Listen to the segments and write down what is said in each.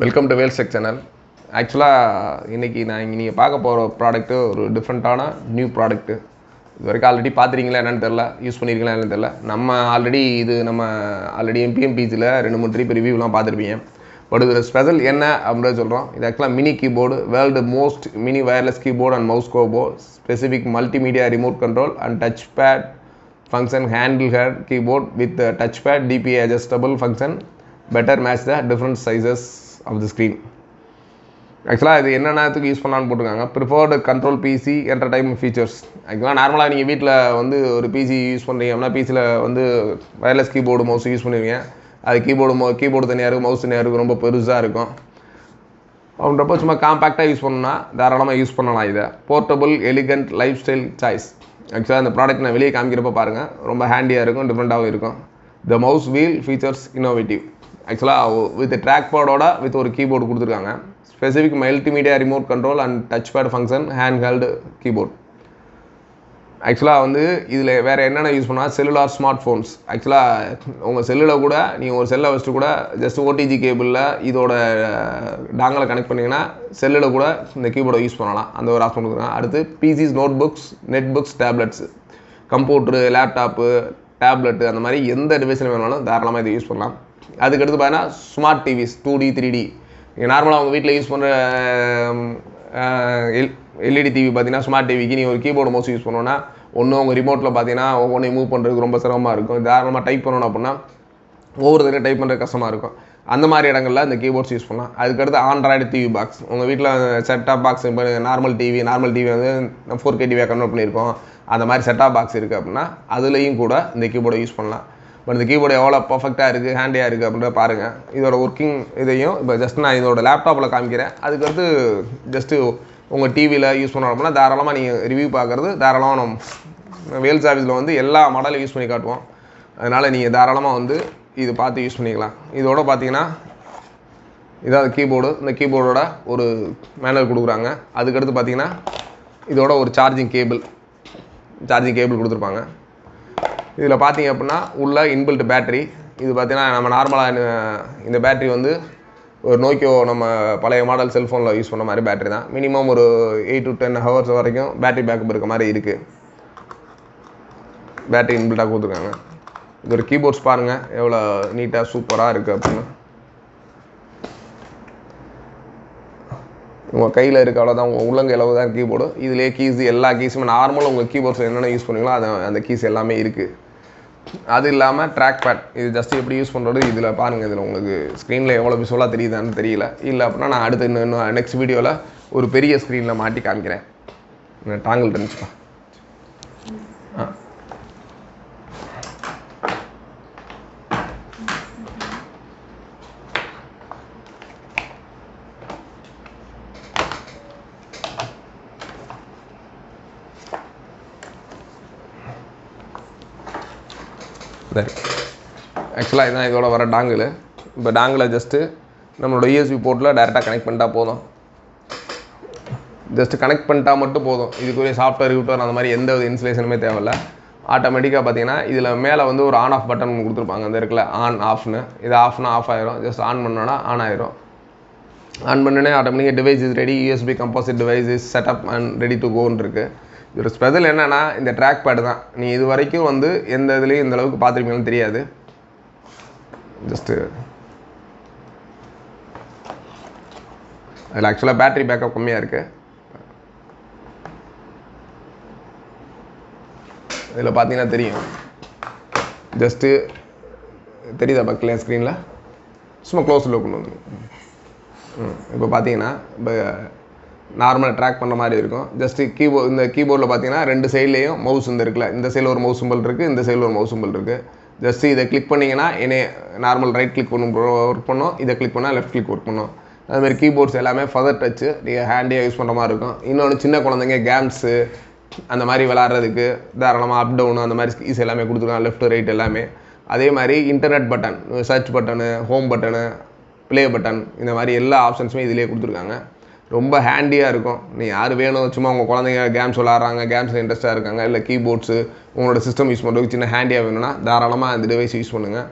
Welcome to Vel check channel. ஆக்சுவலாக இன்றைக்கி நீங்கள் பார்க்க போகிற ப்ராடக்ட்டு ஒரு டிஃப்ரெண்ட்டான நியூ ப்ராடக்ட்டு. இது வரைக்கும் ஆல்ரெடி பார்த்துருக்கீங்களா என்னென்னு தெரில, யூஸ் பண்ணியிருக்கீங்களா என்னென்னு தெரில. நம்ம ஆல்ரெடி எம்பிஎம்பிஜியில் 2-3 ட்ரிப் ரிவ்யூலாம் பார்த்துருப்பீங்க. பட் இது ஸ்பெஷல் என்ன அப்படின்னு சொல்கிறோம். இது ஆக்சுவலாக mini keyboard, world most mini wireless keyboard and mouse combo, specific multimedia remote control and touch pad function handheld keyboard with touch pad DPI adjustable function better match the different sizes of the screen. ஆக்சுவலாக இது என்னென்னத்துக்கு use பண்ணலான்னு போட்டிருக்காங்க. Preferred control PC entertainment features. ஆக்சுவலாக நார்மலாக நீங்கள் வீட்டில் வந்து ஒரு பிசி யூஸ் பண்ணுறீங்க அப்படின்னா பிசியில் வந்து வயர்லெஸ் கீபோர்டு மவுஸ் யூஸ் பண்ணுவீங்க. அது கீபோர்டு தனியாக இருக்கும், மவுஸ் தனியாக இருக்கும், ரொம்ப பெருசாக இருக்கும். அப்படின்றப்போ சும்மா காம்பேக்டாக யூஸ் பண்ணணும்னா தாராளமாக யூஸ் பண்ணலாம். இதை portable elegant life style choice. ஆக்சுவலாக இந்த ப்ராடக்ட் நான் வெளியே காமிக்கிறப்ப பாருங்கள், ரொம்ப ஹேண்டியாக இருக்கும், டிஃப்ரெண்ட்டாகவும் இருக்கும். The mouse wheel features innovative. ஆக்சுவலாக வித் ட்ராக் பேடோட வித் ஒரு கீபோர்டு கொடுத்துருக்காங்க. Specific multimedia remote control and touch pad function hand held keyboard. ஆக்சுவலாக வந்து இதில் வேறு என்னென்ன யூஸ் பண்ணால் செல்லுலார் ஸ்மார்ட் ஃபோன்ஸ். ஆக்சுவலாக உங்கள் செல்லில் கூட நீங்கள் ஒரு செல்லை வச்சுட்டு கூட ஜஸ்ட் ஓடிஜி கேபிளில் இதோட டாங்கலை கனெக்ட் பண்ணிங்கன்னா செல்லில் கூட இந்த கீபோர்டை யூஸ் பண்ணலாம். அந்த ஒரு ஆப்ஷன் கொடுக்குறாங்க. அடுத்து PCs, notebooks, netbooks, tablets, computer, laptop, tablet, அந்த மாதிரி எந்த டிவைஸில் வேணாலும் தாராளமாக இதை யூஸ் பண்ணலாம். அதுக்கடுத்து பார்த்தீங்கன்னா ஸ்மார்ட் டிவிஸ் 2D 3D. நீங்கள் நார்மலாக உங்கள் வீட்டில் யூஸ் பண்ணுற எல்இடி டிவி பார்த்தீங்கன்னா ஸ்மார்ட் டிவிக்கு நீங்கள் ஒரு கீபோர்டு மவுஸ் யூஸ் பண்ணோன்னா ஒன்று உங்கள் ரிமோட்டில் பார்த்தீங்கன்னா ஒவ்வொன்றையும் மூவ் பண்ணுறதுக்கு ரொம்ப சிரமமாக இருக்கும். தாராளமாக டைப் பண்ணணும் அப்படின்னா ஒவ்வொரு தடவை டைப் பண்ணுறது கஷ்டமாக இருக்கும். அந்த மாதிரி இடங்களில் இந்த கீபோர்ட்ஸ் யூஸ் பண்ணலாம். அதுக்கடுத்து ஆண்ட்ராய்டு டிவி பாக்ஸ். உங்கள் வீட்டில் செட்டாப் பாக்ஸ், இப்போ நார்மல் டிவி வந்து 4K டிவியாக கன்வெர்ட் பண்ணியிருக்கோம். அந்த மாதிரி செட்டாப் பாக்ஸ் இருக்குது அப்படின்னா அதுலேயும் கூட இந்த கீபோர்டை யூஸ் பண்ணலாம். பட் இந்த கீபோர்டு எவ்வளோ பர்ஃபெக்டாக இருக்குது, ஹேண்டியாக இருக்குது அப்படின்றத பாருங்கள். இதோட ஒர்க்கிங் இதையும் இப்போ ஜஸ்ட் நான் இதோட லேப்டாப்பில் காமிக்கிறேன். அதுக்கடுத்து ஜஸ்ட்டு உங்கள் டிவியில் யூஸ் பண்ணோம் அப்படின்னா தாராளமாக நீங்கள் ரிவ்யூ பார்க்குறது தாராளமாக நம்ம வேல் சர்வீஸில் வந்து எல்லா மாடலையும் யூஸ் பண்ணி காட்டுவோம். அதனால் நீங்கள் தாராளமாக வந்து இது பார்த்து யூஸ் பண்ணிக்கலாம். இதோட பார்த்தீங்கன்னா இதாவது கீபோர்டு. இந்த கீபோர்டோட ஒரு மேனுவல் கொடுக்குறாங்க. அதுக்கடுத்து பார்த்தீங்கன்னா இதோட ஒரு சார்ஜிங் கேபிள் கொடுத்துருப்பாங்க. இதில் பார்த்தீங்க அப்படின்னா உள்ள இன்பில்ட் பேட்ரி. இது பார்த்தீங்கன்னா நம்ம நார்மலாக இந்த பேட்ரி வந்து ஒரு நோக்கியோ நம்ம பழைய மாடல் செல்ஃபோனில் யூஸ் பண்ண மாதிரி பேட்ரி தான். மினிமம் ஒரு 8 to 10 ஹவர்ஸ் வரைக்கும் பேட்ரி பேக்கப் இருக்க மாதிரி இருக்குது. பேட்ரி இன்பில்ட்டாக கொடுத்துருக்காங்க. இது ஒரு கீபோர்ட்ஸ் பாருங்கள் எவ்வளோ நீட்டாக சூப்பராக இருக்குது அப்படின்னு. உங்கள் கையில் இருக்க அவ்வளோதான், உங்கள் உள்ளங்கையில் தான் கீபோர்டு. இதிலே கீஸ், எல்லா கீஸுமே நார்மலாக உங்கள் கீபோர்ட்ஸ் என்னென்ன யூஸ் பண்ணுவீங்களோ அந்த கீஸ் எல்லாமே இருக்குது. அது இல்லாமல் ட்ராக் பேட். இது ஜஸ்ட் எப்படி யூஸ் பண்ணுறது இதில் பாருங்கள். இதில் உங்களுக்கு ஸ்க்ரீனில் எவ்வளோ விசுவலாக தெரியுதான்னு தெரியல. இல்லை அப்படின்னா நான் அடுத்து இன்னும் நெக்ஸ்ட் வீடியோவில் ஒரு பெரிய ஸ்க்ரீனில் மாட்டி காமிக்கிறேன். டாங்கிள் இருந்துச்சுப்பா. ஆக்சுவலாக இதுதான் இதோட வர டாங்கில். இப்போ டாங்கில் ஜஸ்ட்டு நம்மளோட யூஎஸ்பி போர்ட்டில் டேரெக்டாக கனெக்ட் பண்ணிட்டா போதும். ஜஸ்ட்டு கனெக்ட் பண்ணிட்டா மட்டும் போதும். இதுக்குரிய சாஃப்ட்வேர் யூட்டர் அந்த மாதிரி எந்த இன்ஸ்டலேஷனுமே தேவையில்லை. ஆட்டோமேட்டிக்காக பார்த்தீங்கன்னா இதில் மேலே வந்து ஒரு ஆன் ஆஃப் பட்டன் கொடுத்துருப்பாங்க. அந்த இருக்குல்ல ஆன் ஆஃப்னு. இது ஆஃப்னா ஆஃப் ஆயிரும். ஜஸ்ட் ஆன் பண்ணோன்னா ஆன் ஆயிரும். ஆன் பண்ணோன்னே ஆட்டோமேட்டிக்காக device is ready, USB composite device is setup and ready to கோன்னு இருக்குது. இதோட ஸ்பெஷல் என்னென்னா இந்த ட்ராக் பேடு தான். நீ இது வரைக்கும் வந்து எந்த இதுலேயும் இந்த அளவுக்கு பார்த்துருப்பீங்கன்னு தெரியாது. ஜஸ்ட்டு அதில் ஆக்சுவலாக பேட்ரி பேக்கப் கம்மியாக இருக்குது. இதில் பார்த்தீங்கன்னா தெரியும். ஜஸ்ட்டு தெரியுதா பக்கத்தில் ஸ்க்ரீனில்? சும்மா க்ளோஸில் கொண்டு வந்து இப்போ பார்த்தீங்கன்னா இப்போ நார்மலாக ட்ராக் பண்ணுற மாதிரி இருக்கும். ஜஸ்ட்டு இந்த கீபோர்டில் பார்த்தீங்கன்னா 2 சைட்லேயும் மவுஸ் இருக்குல்ல, இந்த சைடில் ஒரு மவுஸ் சிம்பிள் இருக்குது, இந்த சைடில் ஒரு மவுஸ் சிம்பிள் இருக்குது. ஜஸ்ட்டு இதை கிளிக் பண்ணிங்கன்னா நார்மல் ரைட் கிளிக் ஒர்க் பண்ணும், இதை கிளிக் பண்ணால் லெஃப்ட் கிளிக் ஒர்க் பண்ணும். அதுமாதிரி கீபோர்ட்ஸ் எல்லாமே ஃபதர் டச்சு, நீங்கள் ஹேண்டியாக யூஸ் பண்ணுற மாதிரி இருக்கும். இன்னொன்று சின்ன குழந்தைங்க கேம்ஸு அந்த மாதிரி விளாட்றதுக்கு தாராளமாக அப் டவுனு அந்த மாதிரி கீஸ் எல்லாமே கொடுத்துருக்காங்க, லெஃப்ட் ரைட் எல்லாமே. அதே மாதிரி internet button, search button, home button, play button, இந்த மாதிரி எல்லா ஆப்ஷன்ஸுமே இதிலே கொடுத்துருக்காங்க. ரொம்ப ஹேண்டியாக இருக்கும். நீங்கள் யார் வேணும் சும்மா உங்கள் குழந்தைங்க கேம்ஸ் விளாட்றாங்க, கேம்ஸில் இன்ட்ரெஸ்ட்டாக இருக்காங்க, இல்லை கீபோர்ட்ஸு உங்களோட சிஸ்டம் யூஸ் பண்ணுறதுக்கு சின்ன ஹேண்டியாக வேணும்னா தாராளமாக இந்த டிவைஸ் யூஸ் பண்ணுங்கள்.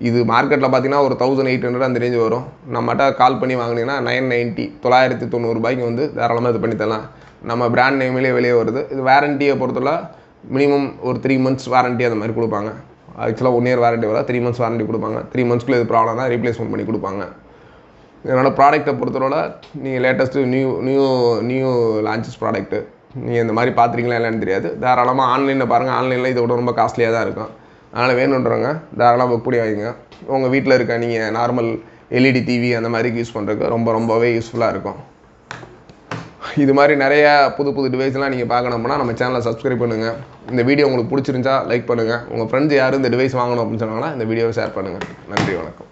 இது மார்க்கெட்டில் பார்த்தீங்கன்னா ஒரு 1800 அந்த ரேஞ்சு வரும். நம்மகிட்ட கால் பண்ணி வாங்கினீங்கன்னா 990 990 வந்து தாராளமாக இது பண்ணி தரலாம். நம்ம பிராண்ட் நேமிலே வெளியே வருது. இது வாரண்டியை பொறுத்தவரை மினிமம் ஒரு 3 months வாரண்டி அந்த மாதிரி கொடுப்பாங்க. ஆக்சுவலாக 1 year வாரண்டி வர 3 months வாரண்டி கொடுப்பாங்க. 3 monthsக்குள்ளே இது ப்ராப்ளம்னா ரீப்ளேஸ்மெண்ட் பண்ணி கொடுப்பாங்க. என்னோடய ப்ராடக்ட்டை பொறுத்தவரை நீங்கள் லேட்டஸ்ட்டு நியூ லான்ச்சஸ் ப்ராடக்ட்டு நீங்கள் இந்த மாதிரி பார்த்துறீங்களா இல்லைன்னு தெரியாது. தாராளமாக ஆன்லைனில் பாருங்கள். ஆன்லைனில் இதை விட ரொம்ப காஸ்ட்லியாக தான் இருக்கும். அதனால் வேணுன்றவங்க தாராளமாக புக் பண்ணி வாங்கிங்க. உங்கள் வீட்டில் இருக்க நீங்கள் நார்மல் எல்இடி டிவி அந்த மாதிரிக்கு யூஸ் பண்ணுறதுக்கு ரொம்பவே யூஸ்ஃபுல்லாக இருக்கும். இது மாதிரி நிறையா புது டிவைஸ்லாம் நீங்கள் பார்க்கணும்னா நம்ம சேனலை சப்ஸ்கிரைப் பண்ணுங்கள். இந்த வீடியோ உங்களுக்கு பிடிச்சிருந்தா லைக் பண்ணுங்கள். உங்கள் ஃப்ரெண்ட்ஸ் யாரும் இந்த டிவைஸ் வாங்கணும் அப்படின்னு சொன்னாங்கன்னா இந்த வீடியோவை ஷேர் பண்ணுங்கள். நன்றி, வணக்கம்.